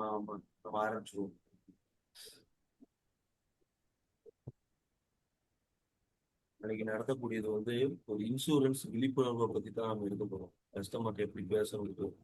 ஆமா, நம்ம ஆரம்பிச்சிருவோம். அன்னைக்கு நடத்தக்கூடியது ஒரு இன்சூரன்ஸ் விழிப்புணர்வை பத்தி தான் நம்ம இருக்க போறோம். கஸ்டமர்கிட்ட எப்படி பேசணும்.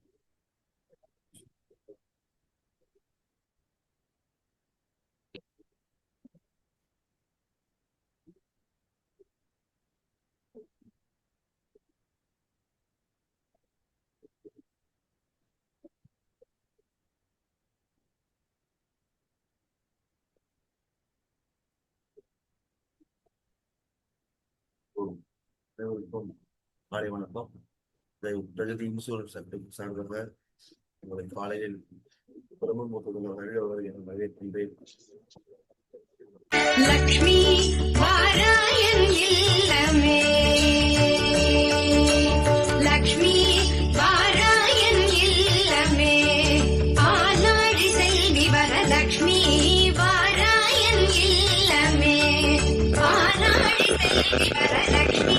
அனைவருக்கும் மாலை வணக்கம். பிரகதி இன்சூரன்ஸ் சார்பாக உங்களை காலையில் பிரபுமுகங்கள் என வரவேற்கின்றேன். லக்ஷ்மி வாராயன் இல்லமே, லக்ஷ்மி வாராயன் இல்லமே, ஆனாடி செல்வி வரலக்ஷ்மி வாராயன் இல்லமே, ஆனாடி செல்வி வரலக்ஷ்மி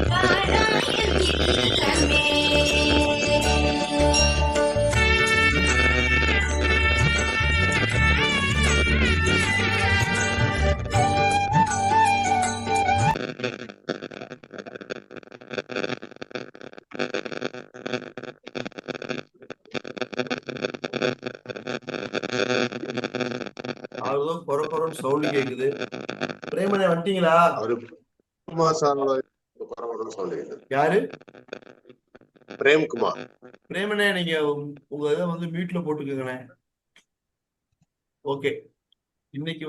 வாராயன் இல்லமே. அதுதான் குறை சவுண்டு கேக்குது. பிரேமனே வந்துட்டீங்களா? யாரு? பிரேம்குமார். பிரேமனே, நீங்க உங்க இதை மியூட்ல போட்டுக்கோங்கண்ணே. ஓகே. இன்னைக்கு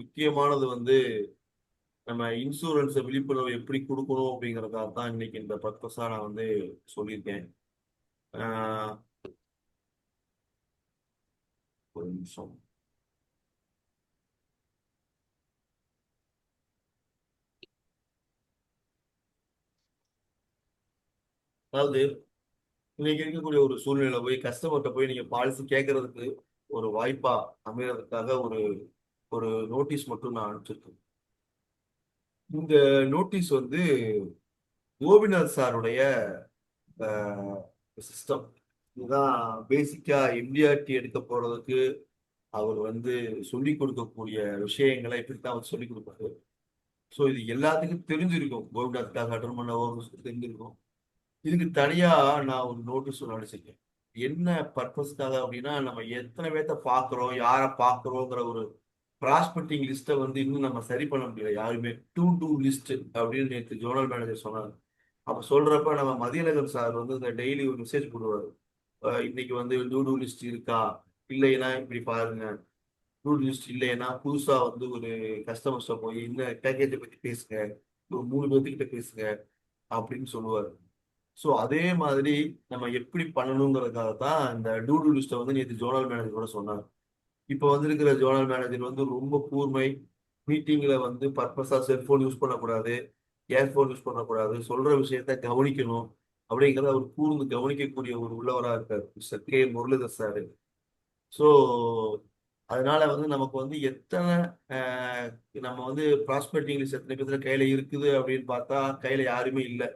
முக்கியமானது நம்ம இன்சூரன்ஸ் விழிப்புணர்வு எப்படி கொடுக்கணும் அப்படிங்கறதுக்காக தான் இன்னைக்கு இந்த பர்பஸா நான் சொல்லியிருக்கேன். ஒரு நிமிஷம். அதாவது இன்னைக்கு இருக்கக்கூடிய ஒரு சூழ்நிலை கஸ்டமர்கிட்ட நீங்க பாலிசி கேட்கறதுக்கு ஒரு வாய்ப்பா அமைகிறதுக்காக ஒரு ஒரு நோட்டீஸ் மட்டும் நான் அனுப்பிச்சிருக்கேன். இந்த நோட்டீஸ் கோபிநாத் சாருடைய சிஸ்டம். இதுதான் பேசிக்கா எம்டிஆர்டி எடுக்க போறதுக்கு அவர் சொல்லிக் கொடுக்கக்கூடிய விஷயங்களை இப்படித்தான் அவர் சொல்லிக் கொடுப்பாரு. ஸோ இது எல்லாத்துக்கும் தெரிஞ்சிருக்கும். கோபிநாத்காக அட்டன் பண்ண தெரிஞ்சிருக்கும். இதுக்கு தனியா நான் ஒரு நோட்டீஸ் அனுப்பிச்சிருக்கேன். என்ன பர்பஸ்க்காக அப்படின்னா, நம்ம எத்தனை பேர்த்த பாக்குறோம், யாரை பாக்குறோங்கிற ஒரு ப்ராஸ்பெக்டிங் லிஸ்ட்டை இன்னும் நம்ம சரி பண்ண முடியல யாருமே. டூ லிஸ்ட் அப்படின்னு நேற்று ஜோனல் மேனேஜர் சொன்னார். அப்ப சொல்றப்ப நம்ம மதியழகன் சார் இந்த டெய்லி ஒரு மெசேஜ் போடுவார். இன்னைக்கு டூ லிஸ்ட் இருக்கா, இல்லைன்னா இப்படி பாருங்க. டூ லிஸ்ட் இல்லைன்னா புதுசா ஒரு கஸ்டமர்ஸ்ட போய் இந்த பேக்கேஜை பத்தி பேசுங்க, ஒரு 3 பேர்த்துக்கிட்ட பேசுங்க அப்படின்னு சொல்லுவார். ஸோ அதே மாதிரி நம்ம எப்படி பண்ணணுங்கிறதுக்காக தான் இந்த டூ லிஸ்ட்டை நேற்று ஜோனல் மேனேஜரோட சொன்னார். இப்போ இருக்கிற ஜோனல் மேனேஜர் ரொம்ப கூர்மை. மீட்டிங்ல பர்பஸா செல்போன் யூஸ் பண்ணக்கூடாது, ஏர்போன் யூஸ் பண்ணக்கூடாது, சொல்ற விஷயத்த கவனிக்கணும் அப்படிங்கிறத அவர் கூர்ந்து கவனிக்கக்கூடிய ஒரு உள்ளவராக இருக்காரு mister K Muralidhar sir. So அதனால நமக்கு எத்தனை நம்ம ப்ராஸ்பெக்டிங் லிஸ்ட் எத்தனை பேர்த்துல கையில இருக்குது அப்படின்னு பார்த்தா கையில யாருமே இல்லை.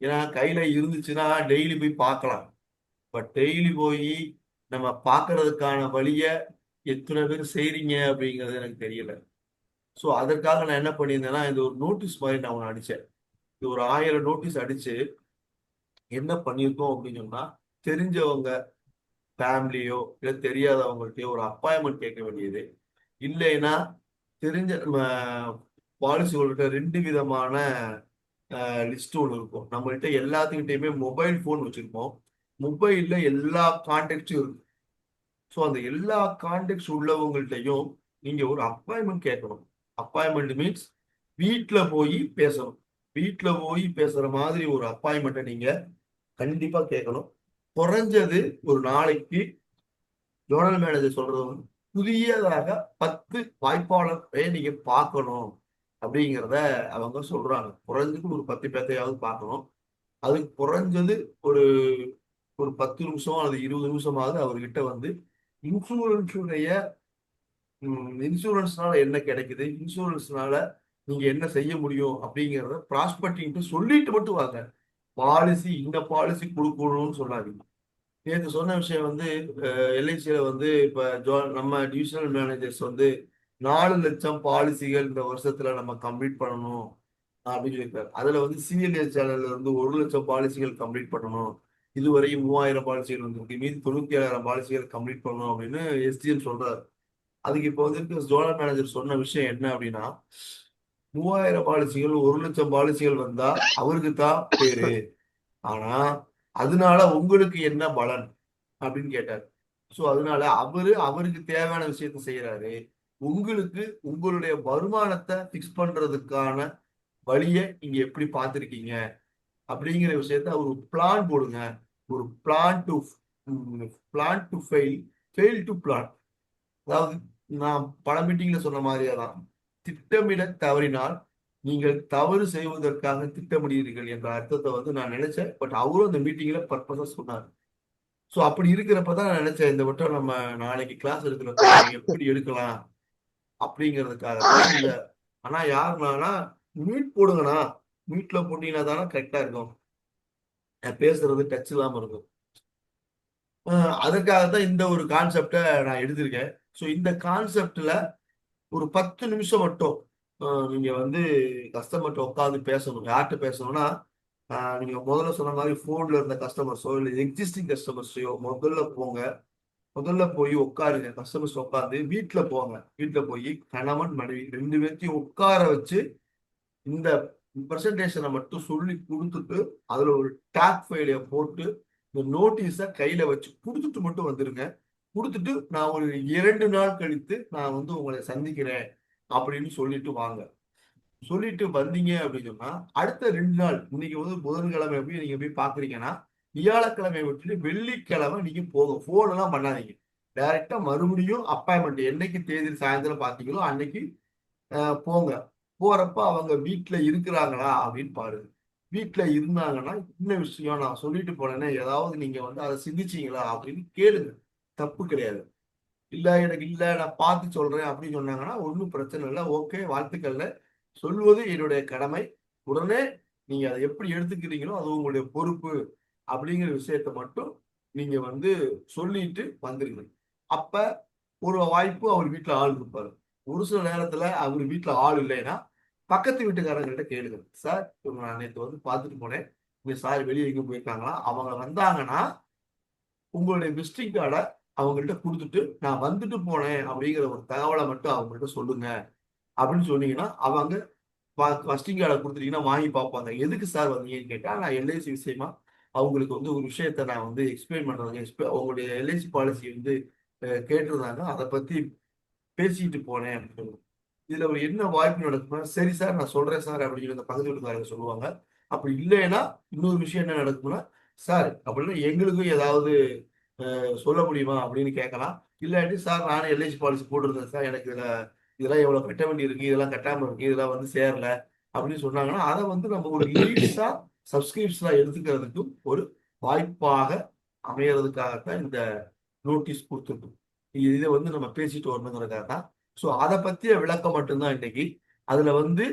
ஏன்னா கையில இருந்துச்சுன்னா டெய்லி போய் பார்க்கலாம். பட் டெய்லி போய் நம்ம பார்க்கறதுக்கான வழிய எத்தனை பேர் செய்றீங்க அப்படிங்கிறது எனக்கு தெரியல. ஸோ அதற்காக நான் என்ன பண்ணியிருந்தேன்னா, இந்த ஒரு நோட்டீஸ் மாதிரி நான் ஒன்று அடித்தேன். இது ஒரு 1000 நோட்டீஸ் அடிச்சு என்ன பண்ணியிருக்கோம் அப்படின்னு சொன்னா, தெரிஞ்சவங்க ஃபேமிலியோ இல்லை தெரியாதவங்கள்ட்டயோ ஒரு அப்பாயின்மெண்ட் கேட்க வேண்டியது. இல்லைன்னா தெரிஞ்ச பாலிசி ஹோல்டர்கிட்ட 2 விதமான லிஸ்ட் ஒன்று இருக்கும். நம்மள்கிட்ட எல்லாத்துக்கிட்டையுமே மொபைல் ஃபோன் வச்சிருப்போம். மொபைல்ல எல்லா கான்டாக்ட்ஸும் இருக்கும். ஸோ அந்த எல்லா கான்டாக்ட்ஸ் உள்ளவங்கள்ட்டையும் நீங்க ஒரு அப்பாயின்மெண்ட் கேட்கணும். அப்பாயின்மெண்ட் மீன்ஸ் வீட்டில் போய் பேசணும். வீட்டில் போய் பேசுற மாதிரி ஒரு அப்பாயின்மெண்ட்டை நீங்க கண்டிப்பா கேட்கணும். குறைஞ்சது ஒரு நாளைக்கு ஜோனல் மேனேஜர் சொல்றது புதியதாக 10 வாய்ப்பாளரை நீங்க பார்க்கணும் அப்படிங்கிறத அவங்க சொல்றாங்க. குறைஞ்சது ஒரு 10 பேர்த்தையாவது பார்க்கணும். அதுக்கு குறைஞ்சது ஒரு ஒரு 10 நிமிஷம் அல்லது 20 நிமிஷமாவது அவர்கிட்ட இன்சூரன்ஸ்னால என்ன கிடைக்குது, இன்சூரன்ஸ்னால நீங்க என்ன செய்ய முடியும் அப்படிங்கிறத ப்ராஸ்பெக்டிங் சொல்லிட்டு மட்டும் வாங்க. பாலிசி இந்த பாலிசி கொடுக்கணும்னு சொல்லாதீங்க. நேற்று சொன்ன விஷயம் வந்து எல்ஐசியில வந்து இப்ப நம்ம டிவிஷனல் மேனேஜர்ஸ் வந்து 4 லட்சம் பாலிசிகள் இந்த வருஷத்துல நம்ம கம்ப்ளீட் பண்ணணும் அப்படின்னு சொல்லியிருக்காரு. அதுல வந்து சிஎல்எஸ் சேனல்ல இருந்து 1 லட்சம் பாலிசிகள் கம்ப்ளீட் பண்ணணும். இதுவரையும் 3000 பாலிசிகள் வந்திருக்கு, மீதி 97,000 பாலிசிகள் கம்ப்ளீட் பண்ணணும் அப்படின்னு எஸ்டிஎம் சொல்றாரு. அதுக்கு இப்போ வந்து ஜோனல் மேனேஜர் சொன்ன விஷயம் என்ன அப்படின்னா, 3000 பாலிசிகள் 1 லட்சம் பாலிசிகள் வந்தா அவருக்கு தான் பேரு. ஆனா அதனால உங்களுக்கு என்ன பலன் அப்படின்னு கேட்டார். சோ அதனால அவருக்கு தேவையான விஷயத்த செய்யறாரு. உங்களுக்கு உங்களுடைய வருமானத்தை பிக்ஸ் பண்றதுக்கான வழிய நீங்க எப்படி பார்த்திருக்கீங்க அப்படிங்கிற விஷயத்த ஒரு பிளான் போடுங்க. ஒரு plan to fail to plan. அதாவது நான் பல மீட்டிங்ல சொன்ன மாதிரியே தான், திட்டமிட தவறினால் நீங்கள் தவறு செய்வதற்காக திட்டமிடுகிறீர்கள் என்ற அர்த்தத்தை வந்து நான் நினைச்சேன். பட் அவரும் அந்த மீட்டிங்ல பர்பஸா சொன்னார். சோ அப்படி இருக்கிறப்பதான் நான் நினைச்சேன், இந்த வட்டம் நம்ம நாளைக்கு கிளாஸ் எடுக்கிறப்ப எப்படி எடுக்கலாம் அப்படிங்கிறதுக்காக தான் இந்த. ஆனா யாருனா மீட் போடுங்கண்ணா, மீட்ல போட்டீங்கன்னா தானே கரெக்டா இருக்கும், பேசுறது டச் இல்லாம இருக்கும். அதற்காக தான் இந்த ஒரு கான்செப்டை நான் எடுத்திருக்கேன். ஸோ இந்த கான்செப்ட்ல ஒரு 10 நிமிஷம் மட்டும் நீங்க வந்து கஸ்டமர்கிட்ட உட்காந்து பேசணும். யார்கிட்ட பேசணும்னா, நீங்க முதல்ல சொன்ன மாதிரி போன்ல இருந்த கஸ்டமர்ஸோ இல்லை எக்ஸிஸ்டிங் கஸ்டமர்ஸையோ முதல்ல போங்க. முதல்ல போய் உட்காருங்க. கஸ்டமர்ஸ் உட்காந்து வீட்டுல போங்க. வீட்டுல போய் கணவன் மனைவி 2 பேர்த்தையும் உட்கார வச்சு இந்த பிரசன்டேஷனை மட்டும் சொல்லி கொடுத்துட்டு அதுல ஒரு டாக் ஃபைலை போட்டு இந்த நோட்டீஸை கையில வச்சு கொடுத்துட்டு மட்டும் வந்துருங்க. கொடுத்துட்டு நான் ஒரு 2 நாள் கழித்து நான் வந்து உங்களை சந்திக்கிறேன் அப்படின்னு சொல்லிட்டு வாங்க. சொல்லிட்டு வந்தீங்க அப்படின்னு சொன்னா அடுத்த 2 நாள், இன்னைக்கு வந்து புதன்கிழமை போய் நீங்க போய் பாக்குறீங்கன்னா வியாழக்கிழமை விட்டுட்டு வெள்ளிக்கிழமை நீங்க போங்க. போன் எல்லாம் பண்ணாதீங்க. டைரக்டா மறுபடியும் அப்பாயின்மெண்ட் என்னைக்கு தேதி சாயந்தரம் பாத்தீங்களோ அன்னைக்கு போங்க. போறப்ப அவங்க வீட்டுல இருக்கிறாங்களா அப்படின்னு பாருங்க. வீட்டுல இருந்தாங்கன்னா என்ன விஷயம் நான் சொல்லிட்டு போனேன்னா ஏதாவது நீங்க வந்து அதை சிந்திச்சீங்களா அப்படின்னு கேளுங்க. தப்பு கிடையாது. இல்ல எனக்கு இல்ல நான் பார்த்து சொல்றேன் அப்படின்னு சொன்னாங்கன்னா ஒன்றும் பிரச்சனை இல்லை. ஓகே, வாழ்த்துக்கள்ல சொல்வது என்னுடைய கடமை. உடனே நீங்க அதை எப்படி எடுத்துக்கிறீங்களோ அது உங்களுடைய பொறுப்பு அப்படிங்கிற விஷயத்த மட்டும் நீங்க வந்து சொல்லிட்டு வந்துருங்க. அப்ப ஒரு வாய்ப்பு அவர் வீட்டுல ஆள் இருப்பாரு. ஒரு சில நேரத்துல அவர் வீட்டுல ஆள் இல்லைன்னா பக்கத்து வீட்டுக்காரங்கள்ட்ட கேளுங்க. சார் நான் நேற்று வந்து பார்த்துட்டு போனேன், இங்க சார் வெளியே எங்க போயிருக்காங்களா, அவங்க வந்தாங்கன்னா உங்களுடைய விசிட்டிங் கார்டை அவங்கள்ட்ட கொடுத்துட்டு நான் வந்துட்டு போனேன் அப்படிங்கிற ஒரு தகவலை மட்டும் அவங்கள்ட்ட சொல்லுங்க அப்படின்னு சொன்னீங்கன்னா அவங்க விசிட்டிங் கார்டை கொடுத்துட்டீங்கன்னா வாங்கி பார்ப்பாங்க. எதுக்கு சார் வந்தீங்கன்னு கேட்டா நான் எல்ஐசி விஷயமா அவங்களுக்கு வந்து ஒரு விஷயத்த நான் வந்து எக்ஸ்பிளைன் பண்றதுங்க. உங்களுடைய எல்ஐசி பாலிசி வந்து கேட்டிருந்தாங்க, அதை பத்தி பேசிட்டு போனேன் அப்படின்னு சொல்லுவாங்க. இதுல ஒரு என்ன வாய்ப்பு நடக்கும்னா, சரி சார் நான் சொல்றேன் சார் அப்படின்னு இந்த பக்கத்து வீட்டுக்காரங்க சொல்லுவாங்க. அப்படி இல்லைன்னா இன்னொரு விஷயம் என்ன நடக்கும்னா, சார் அப்படின்னா எங்களுக்கும் ஏதாவது சொல்ல முடியுமா அப்படின்னு கேட்கலாம். இல்லாட்டி சார் நானே எல்ஐசி பாலிசி போட்டிருந்தேன் சார், எனக்கு இதெல்லாம் எவ்வளவு கட்ட வேண்டி இருக்கு, இதெல்லாம் கட்டாம இருக்கு, இதெல்லாம் வந்து சேரல அப்படின்னு சொன்னாங்கன்னா அதை வந்து நம்ம ஒரு லீட்ஸா சப்ஸ்கிரிப்ஷனா எடுத்துக்கிறதுக்கும் ஒரு வாய்ப்பாக அமையறதுக்காகத்தான் இந்த நோட்டீஸ் கொடுத்துருக்கோம். இதை வந்து நம்ம பேசிட்டு வரணுங்கிறதுக்காக தான். ஸோ அதை பத்திய விளக்கம் மட்டும்தான் இன்னைக்கு. அதுல வந்து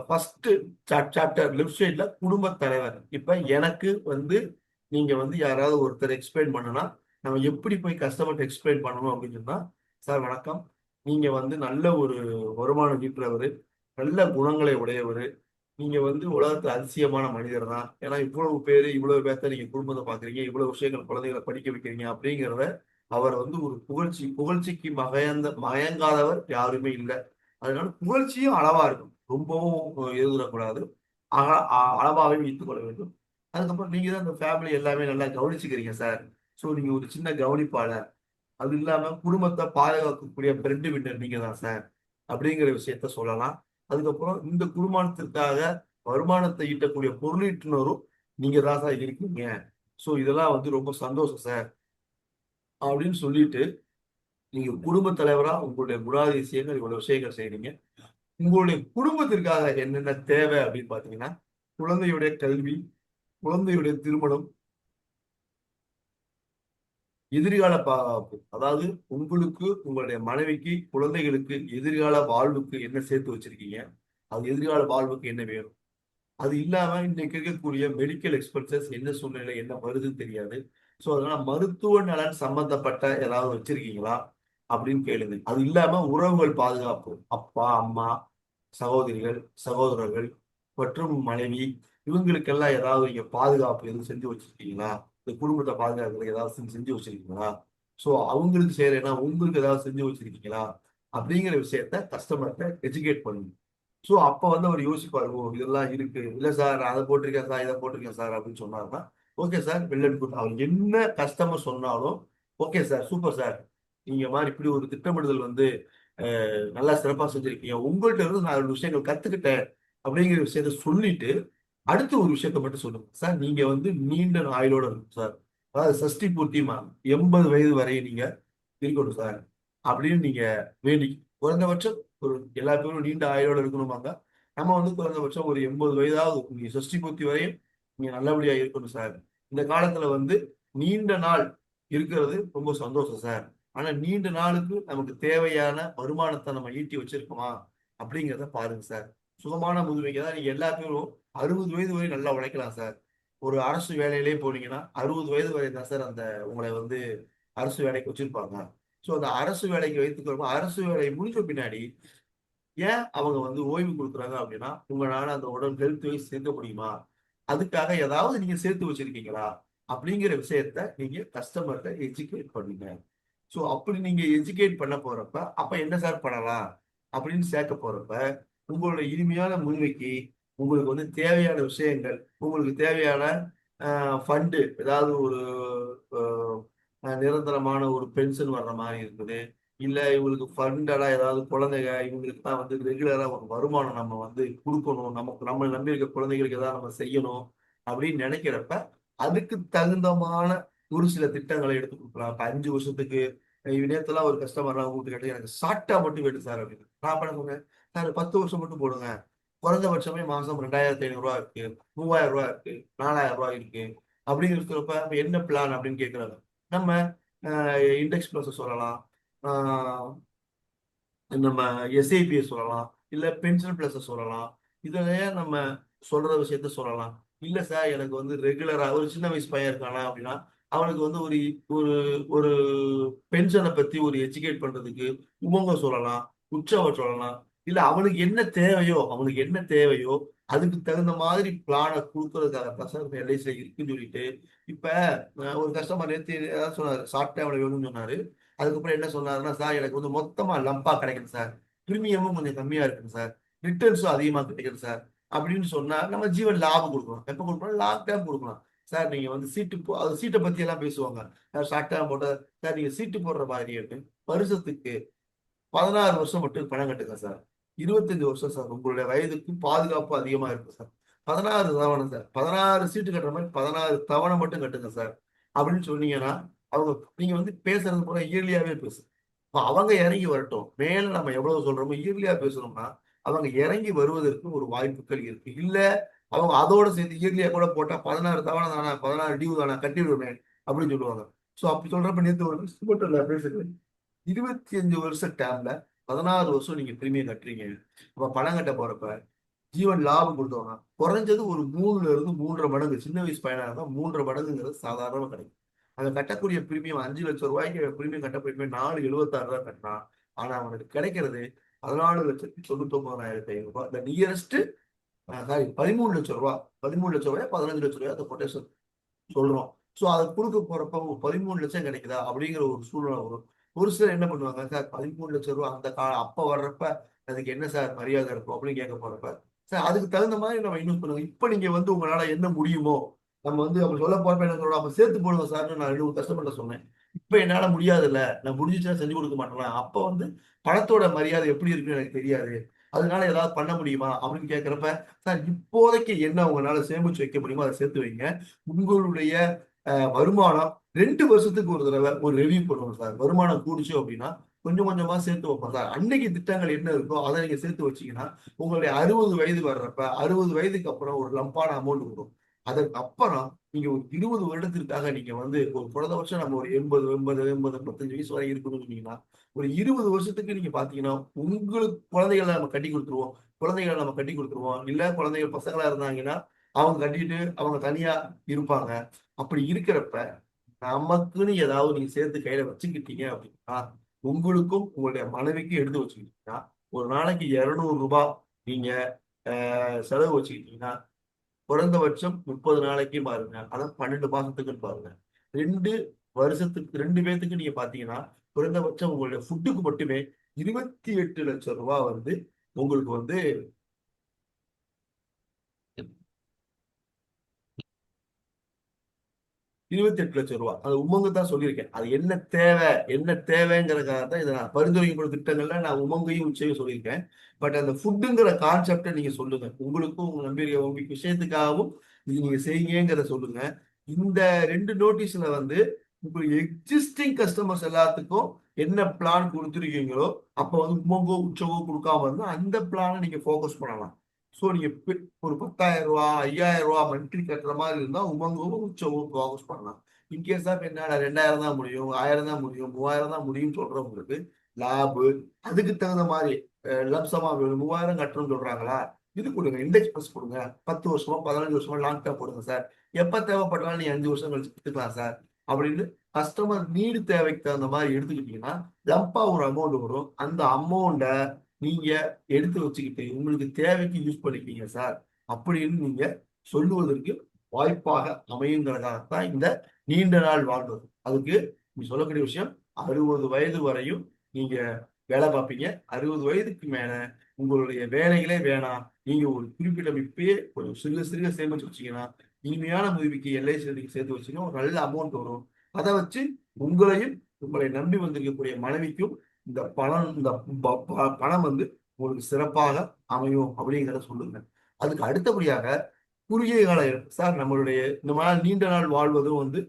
ஃபர்ஸ்ட் சாப்டர் லெஃப்ட் சைட்ல குடும்ப தலைவர். இப்ப எனக்கு வந்து நீங்க வந்து யாராவது ஒருத்தர் எக்ஸ்பிளைன் பண்ணனா நம்ம எப்படி போய் கஸ்டமர்கிட்ட எக்ஸ்பிளைன் பண்ணணும் அப்படின்னு சொன்னா, சார் வணக்கம், நீங்க வந்து நல்ல ஒரு வருமானம் ஈட்டுறவர், நல்ல குணங்களை உடையவர், நீங்க வந்து உலகத்துல அதிசயமான மனிதர் தான். ஏன்னா இவ்வளவு பேரு இவ்வளவு பேர்த்த நீங்க குடும்பத்தை பாக்குறீங்க, இவ்வளவு விஷயங்கள் குழந்தைகளை படிக்க வைக்கிறீங்க அப்படிங்கிறத அவர் வந்து ஒரு புகழ்ச்சிக்கு மயங்காதவர் யாருமே இல்லை. அதனால புகழ்ச்சியும் அளவா இருக்கும், ரொம்பவும் எழுதக்கூடாது, அளவாவே வைத்துக் கொள்ள வேண்டும். அதுக்கப்புறம் நீங்க தான் இந்த ஃபேமிலி எல்லாமே நல்லா கவனிச்சுக்கிறீங்க சார். ஸோ நீங்க ஒரு சின்ன கவனிப்பாளர். அது இல்லாம குடும்பத்தை பாதுகாக்கக்கூடிய பிரெட் வின்னர் நீங்க தான் சார் அப்படிங்கிற விஷயத்த சொல்லலாம். அதுக்கப்புறம் இந்த குடும்பத்திற்காக வருமானத்தை ஈட்டக்கூடிய பொருளீட்டுனரும் நீங்க தான் சார் இருக்கீங்க. ஸோ இதெல்லாம் வந்து ரொம்ப சந்தோஷம் சார் அப்படின்னு சொல்லிட்டு நீங்க குடும்ப தலைவரா உங்களுடைய குணாதிசயங்கள் இவ்வளவு விஷயங்கள் செய்றீங்க. உங்களுடைய குடும்பத்திற்காக என்னென்ன தேவை அப்படின்னு பாத்தீங்கன்னா, குழந்தையுடைய கல்வி, குழந்தையுடைய திருமணம், எதிர்கால பாதுகாப்பு. அதாவது உங்களுக்கு உங்களுடைய மனைவிக்கு குழந்தைகளுக்கு எதிர்கால வாழ்வுக்கு என்ன சேர்த்து வச்சிருக்கீங்க, அது எதிர்கால வாழ்வுக்கு என்ன வேணும். அது இல்லாம இன்னைக்கு இருக்கக்கூடிய மெடிக்கல் எக்ஸ்பென்சஸ் என்ன சூழ்நிலை என்ன வருதுன்னு தெரியாது. ஸோ அதனால மருத்துவ நலன் சம்பந்தப்பட்ட ஏதாவது வச்சிருக்கீங்களா அப்படின்னு கேளுங்க. அது இல்லாம உறவுகள் பாதுகாப்பு, அப்பா அம்மா, சகோதரிகள் சகோதரர்கள் மற்றும் மனைவி, இவங்களுக்கெல்லாம் ஏதாவது நீங்க பாதுகாப்பு எதுவும் செஞ்சு வச்சிருக்கீங்களா? இந்த குடும்பத்தை பாதுகாக்கிறதுக்கு ஏதாவது செஞ்சு வச்சிருக்கீங்களா? ஸோ அவங்களுக்கு செய்யலைன்னா உங்களுக்கு ஏதாவது செஞ்சு வச்சிருக்கீங்களா அப்படிங்கிற விஷயத்த கஸ்டமர்கிட்ட எஜுகேட் பண்ணுங்க. ஸோ அப்ப வந்து அவர் யோசிப்பாரு, ஓ இதெல்லாம் இருக்கு, இல்ல சார் நான் அதை போட்டிருக்கேன் சார், இதை போட்டிருக்கேன் சார் அப்படின்னு சொன்னாருன்னா okay sir, well and good. அவர் என்ன கஸ்டமர் சொன்னாலும் ஓகே சார், சூப்பர் சார், நீங்க மாதிரி இப்படி ஒரு திட்டமிடுதல் வந்து நல்லா சிறப்பா செஞ்சிருக்கீங்க, உங்கள்ட்ட இருந்து நான் ஒரு விஷயங்கள் கத்துக்கிட்டேன் அப்படிங்கிற விஷயத்த சொல்லிட்டு அடுத்து ஒரு விஷயத்த மட்டும் சொல்லுங்க சார், நீங்க வந்து நீண்ட ஆயுளோட இருக்கும் சார், அதாவது சஷ்டி பூர்த்திமா 80 வயது வரை நீங்க இருக்கணும் சார் அப்படின்னு நீங்க வேண்டி, குறைந்தபட்சம் ஒரு எல்லா பேரும் நீண்ட ஆயுளோட இருக்கணுமாங்க. நம்ம வந்து குறைந்தபட்சம் ஒரு 80 வயதாவது நீங்க சஷ்டி பூர்த்தி வரையும் நீங்க நல்லபடியா இருக்கணும் சார். இந்த காலத்துல வந்து நீண்ட நாள் இருக்கிறது ரொம்ப சந்தோஷம் சார். ஆனா நீண்ட நாளுக்கு நமக்கு தேவையான வருமானத்தை நம்ம ஈட்டி வச்சிருக்கோமா அப்படிங்கிறத பாருங்க சார். சுகமான முதுமைக்கு தான் நீங்க எல்லா பேரும் 60 வயது வரை நல்லா உழைக்கலாம் சார். ஒரு அரசு வேலையிலே போனீங்கன்னா 60 வயது வரை தான் சார் அந்த உங்களை வந்து அரசு வேலைக்கு வச்சிருப்பாங்க. ஸோ அந்த அரசு வேலைக்கு வைத்துக்கிறப்ப அரசு வேலை முடிஞ்ச பின்னாடி ஏன் அவங்க வந்து ஓய்வு கொடுக்குறாங்க அப்படின்னா, உங்களால அந்த உடல் ஹெல்த் வைஸ் சேர்க்க முடியுமா? அதுக்காக ஏதாவது நீங்க சேர்த்து வச்சிருக்கீங்களா? அப்படிங்கிற விஷயத்த நீங்க கஸ்டமர்ட்ட எஜுகேட் பண்ணுங்க. ஸோ அப்படி நீங்க எஜுகேட் பண்ண போறப்ப, அப்ப என்ன சார் பண்ணலாம்? அப்படின்னு சேர்க்க போறப்ப, உங்களோட இனிமையான முன்வைக்கு உங்களுக்கு வந்து தேவையான விஷயங்கள், உங்களுக்கு தேவையான ஃபண்டு ஏதாவது ஒரு அ நிரந்தரமான ஒரு பென்ஷன் வர்ற மாரி இருக்குது. இல்ல இவங்களுக்கு ஃபண்டடா ஏதாவது குழந்தைங்க இவங்களுக்கு தான் வந்து ரெகுலரா ஒரு வருமானம் நம்ம வந்து குடுக்கணும். நமக்கு நம்மள நம்பி இருக்க குழந்தைகளுக்கு ஏதாவது நம்ம செய்யணும் அப்படின்னு நினைக்கிறப்ப, அதுக்கு தகுந்தமான ஒரு சில திட்டங்களை எடுத்து குடுக்கலாம். இப்ப 5 வருஷத்துக்கு நேத்தெல்லாம் ஒரு கஸ்டமர்லாம் கூப்பிட்டு கேட்டு எனக்கு ஷார்ட்டா மட்டும் வேணும் சார் அப்படின்னு. நான் அப்ப என்ன சொன்னேன், சார் 10 வருஷம் மட்டும் போடுங்க. குறைந்தபட்சமே மாசம் ரூ. 2,500 இருக்கு, ரூ. 3,000 இருக்கு, ரூ. 4,000 இருக்கு. அப்படின்னு இருக்கிறப்ப அப்ப என்ன பிளான் அப்படின்னு கேட்கிறாங்க. நம்ம இண்டெக்ஸ் ப்ளஸ் சொல்லலாம். ஆ நம்ம எஸ்ஐபிய சொல்லலாம். இல்ல பென்ஷன் பிளஸ சொல்லலாம். இதுலயே நம்ம சொல்ற விஷயத்த சொல்லலாம். இல்ல சார் எனக்கு வந்து ரெகுலரா ஒரு சின்ன வயசு பையன் இருக்கானா அப்படின்னா, அவனுக்கு வந்து ஒரு ஒரு ஒரு பென்ஷன பத்தி ஒரு எஜுகேட் பண்றதுக்கு உமங்க சொல்லலாம். உற்சவம் சொல்லலாம். இல்ல அவனுக்கு என்ன தேவையோ அதுக்கு தகுந்த மாதிரி பிளான குடுக்குறதுக்காகத்தான் சார் இந்த எல்ஐசில இருக்குன்னு சொல்லிட்டு, இப்ப ஒரு கஸ்டமர் நேத்து ஏதாவது சொன்னாரு. ஷார்ட் டேர்ம்ல வேணும்னு சொன்னாரு. அதுக்கப்புறம் என்ன சொன்னாருன்னா, சார் எனக்கு வந்து மொத்தமா லம்பா கிடைக்குது சார். பிரீமியமும் கொஞ்சம் கம்மியா இருக்குங்க சார். ரிட்டர்ன்ஸும் அதிகமா கிடைக்குது சார். அப்படின்னு சொன்னா, நம்ம ஜீவன் லாபம் குடுக்கணும். எப்ப குடுக்கணும்? லாங் டேர்ம் குடுக்கலாம். சார் நீங்க வந்து அது சீட்ட பத்தி எல்லாம் பேசுவாங்க. ஷார்ட் டேர்ம் போட்டா, சார் நீங்க சீட்டு போடுற மாதிரி இருக்கு. வருஷத்துக்கு 16 வருஷம் மட்டும் பணம் கட்டுங்க சார். 25 வருஷம் சார். உங்களுடைய வயதுக்கு பாதுகாப்பு அதிகமா இருக்கும் சார். 16 தவணை சார். 16 சீட்டு கட்டுற மாரி 16 தவணை மட்டும் கட்டுங்க சார். அப்படின்னு சொன்னீங்கன்னா, அவங்க நீங்க வந்து பேசுறது பூரா இயர்லியாவே பேசுங்க. அப்ப அவங்க இறங்கி வரட்டும். மேல நம்ம எவ்வளவு சொல்றோமோ இயர்லியா பேசணும்னா, அவங்க இறங்கி வருவதற்கு ஒரு வாய்ப்புகள் இருக்கு. இல்ல அவங்க அதோட சேர்த்து இயர்லியா கூட போட்டா 16 தவணை தானே, 16 டியூ தானே கட்டிடுவேன் அப்படின்னு சொல்லுவாங்க. சோ அப்படி சொல்றப்ப நேத்து ஒரு டிஸ்ட்ரிபியூட்டர்ல பேசுறேன். 25 வருஷம் டேர்ம்ல 16 வருஷம் நீங்க பிரீமியம் கட்டுறீங்க. அப்ப பணம் கட்ட போறப்ப ஜீவன் லாபம் கொடுத்தவங்க குறைஞ்சது ஒரு 3ல இருந்து 3.5 மடங்கு, சின்ன வயசு பையனா இருந்தா 3.5 மடங்குங்கிறது சாதாரணமா கிடைக்கும். அங்க கட்டக்கூடிய பிரீமியம் 5 லட்சம் ரூபாய்க்கு பிரீமியம் கட்ட போய் 4.76 தான் கட்டினான். ஆனா அவனுக்கு கிடைக்கிறது 14,99,500 இந்த நியரஸ்ட் சாரி 13 லட்சம் ரூபாய், 13 லட்சம் ரூபாய் 15 லட்சம் ரூபாய் அந்த கொட்டேஷன் சொல்றோம். சோ அத குடுக்க போறப்ப 13 லட்சம் கிடைக்குதா அப்படிங்கிற ஒரு சூழ்நிலை வரும். ஒரு சிலர் என்ன பண்ணுவாங்க, சார் 13 லட்சம் ரூபாய் அந்த அப்ப வர்றப்ப அதுக்கு என்ன சார் மரியாதை இருக்கும் அப்படின்னு கேட்க போறப்ப, சார் அதுக்கு தகுந்த மாதிரி நம்ம இன்வெஸ்ட் பண்ணுவோம். இப்ப நீங்க வந்து உங்களால என்ன முடியுமோ நம்ம வந்து அப்படி சொல்ல போறப்ப என்ன சொல்றோம், அப்ப சேர்த்து போடுங்க சார்ன்னு நான் 2 கஸ்டமர்ட்ட சொன்னேன். இப்ப என்னால முடியாதுல்ல, நான் முடிஞ்சுச்சுன்னா செஞ்சு கொடுக்க மாட்டேனா. அப்ப வந்து பணத்தோட மரியாதை எப்படி இருக்குன்னு எனக்கு தெரியாது. அதனால ஏதாவது பண்ண முடியுமா அப்படின்னு கேட்கிறப்ப, சார் இப்போதைக்கு என்ன உங்களால சேமிச்சு வைக்க முடியுமோ அதை சேர்த்து வைங்க. உங்களுடைய வருமானம் 2 வருஷத்துக்கு ஒரு தடவை ஒரு ரிவ்யூ பண்ணுவோம் சார். வருமானம் கூடுச்சு அப்படின்னா, கொஞ்சம் கொஞ்சமா சேர்த்து வைப்போம் சார். அன்னைக்கு திட்டங்கள் என்ன இருக்கோ அத நீங்க சேர்த்து வச்சீங்கன்னா, உங்களுடைய 60 வயது வர்றப்ப 60 வயதுக்கு அப்புறம் ஒரு லம்பான அமௌண்ட் வரும். அதற்கு அப்புறம் நீங்க ஒரு 20 வருடத்திற்காக நீங்க வந்து ஒரு குறைந்தபட்சம் நம்ம ஒரு 80, 80, 80, 85 வயசு வரை இருக்கணும்னு சொன்னீங்கன்னா, ஒரு 20 வருஷத்துக்கு நீங்க பார்த்தீங்கன்னா, உங்களுக்கு குழந்தைகள நம்ம கட்டிக் குடுத்துருவோம். குழந்தைகள நம்ம கட்டிக் குடுத்துருவோம். இல்ல குழந்தைகள் பசங்களா இருந்தாங்கன்னா, அவங்க கட்டிட்டு அவங்க தனியா இருப்பாங்க. அப்படி இருக்கிறப்ப நமக்குன்னு ஏதாவது நீங்க சேர்த்து கையில வச்சுக்கிட்டீங்க அப்படின்னா, உங்களுக்கும் உங்களுடைய மனைவிக்கும் எடுத்து வச்சுக்கிட்டீங்கன்னா, ஒரு நாளைக்கு 200 ரூபாய் நீங்க செலவு வச்சுக்கிட்டீங்கன்னா, குறைந்தபட்சம் 30 நாளைக்கு பாருங்க. அதான் 12 மாசத்துக்குன்னு பாருங்க. 2 வருஷத்துக்கு 2 பேத்துக்கு நீங்க பார்த்தீங்கன்னா, குறைந்தபட்சம் உங்களுடைய ஃபுட்டுக்கு மட்டுமே 28,00,000 ரூபாய் வந்து உங்களுக்கு வந்து 28,00,000 ரூபாய். அது உமங்கு தான் சொல்லியிருக்கேன். அது என்ன தேவைங்கிறதுக்காக தான் இத நான் பரிந்துரைக்கப்படும் திட்டங்கள்ல நான் உமங்கையும், உச்சையும் சொல்லியிருக்கேன். பட் அந்த ஃபுட்டுங்கிற கான்செப்ட்ட நீங்க சொல்லுங்க. உங்களுக்கும் உங்க உங்க விஷயத்துக்காகவும் இது நீங்க செய்யுங்கங்கிறத சொல்லுங்க. இந்த 2 நோட்டீஸ்ல வந்து உங்களுக்கு எக்ஸிஸ்டிங் கஸ்டமர்ஸ் எல்லாத்துக்கும் என்ன பிளான் குடுத்துருக்கீங்களோ, அப்ப வந்து உமங்கோ, உச்சவோ குடுக்காம இருந்தா அந்த பிளான நீங்க ஃபோக்கஸ் பண்ணலாம். சோ நீங்க ஒரு ரூ. 10,000 ரூ. 5,000 மந்த்லி கட்டுற மாரி இருந்தா உமங்கவும், உச்சவும் ஃபோக்கஸ் பண்ணலாம். இன்கேஸ் ஆஃப் என்னடா 2,000 தான் முடியும், 1,000 தான் முடியும், 3,000 தான் முடியும்னு சொல்றவங்களுக்கு லேபு அதுக்கு தகுந்த மாரி லம்சமா வேணும் 3,000 கட்டணும்னு சொல்றாங்களா? இது குடுங்க. இண்டெக்ஸ் ப்ளஸ் குடுங்க. 10 வருஷமா, 15 வருஷமா லாங் டேர்ம் போடுங்க சார். எப்ப தேவைப்பட்டாலும் நீங்க 5 வருஷம் கழிச்சு எடுத்துக்கலாம் சார். அப்படின்னு கஸ்டமர் நீடு தேவைக்கு தகுந்த மாரி எடுத்துக்கிட்டீங்கன்னா, லம்பா ஒரு அமௌண்ட் வரும். அந்த அமௌண்ட்ட நீங்க எடுத்து வச்சுக்கிட்டு உங்களுக்கு தேவைக்கு யூஸ் பண்ணிக்கீங்க சார். அப்படின்னு நீங்க சொல்லுவதற்கு வாய்ப்பாக அமையுங்கிறதாகத்தான் இந்த நீண்ட நாள் வாழ்வது. அதுக்கு நீ சொல்லக்கூடிய விஷயம் 60 வயது வரையும் நீங்க வேலை பார்ப்பீங்க. 60 வயதுக்கு மேல உங்களுடைய வேலைகளே வேணாம். நீங்க ஒரு குறிப்பிட்ட இப்பயே ஒரு சிறுக சிறுக சேமிச்சு வச்சீங்கன்னா, இனிமையான முதுமைக்கு எல்ஐசி நீங்க சேர்த்து வச்சீங்கன்னா, ஒரு நல்ல அமௌண்ட் வரும். அத வச்சு உங்களையும், உங்களை நம்பி வந்திருக்கக்கூடிய மனைவிக்கும் இந்த பணம் வந்து உங்களுக்கு சிறப்பாக அமையும் அப்படிங்கிறத சொல்லுங்க. அதுக்கு அடுத்தபடியாக குறுகிய கால சார் நம்மளுடைய இந்த மாதிரி நீண்ட நாள் வாழ்வதும் வந்து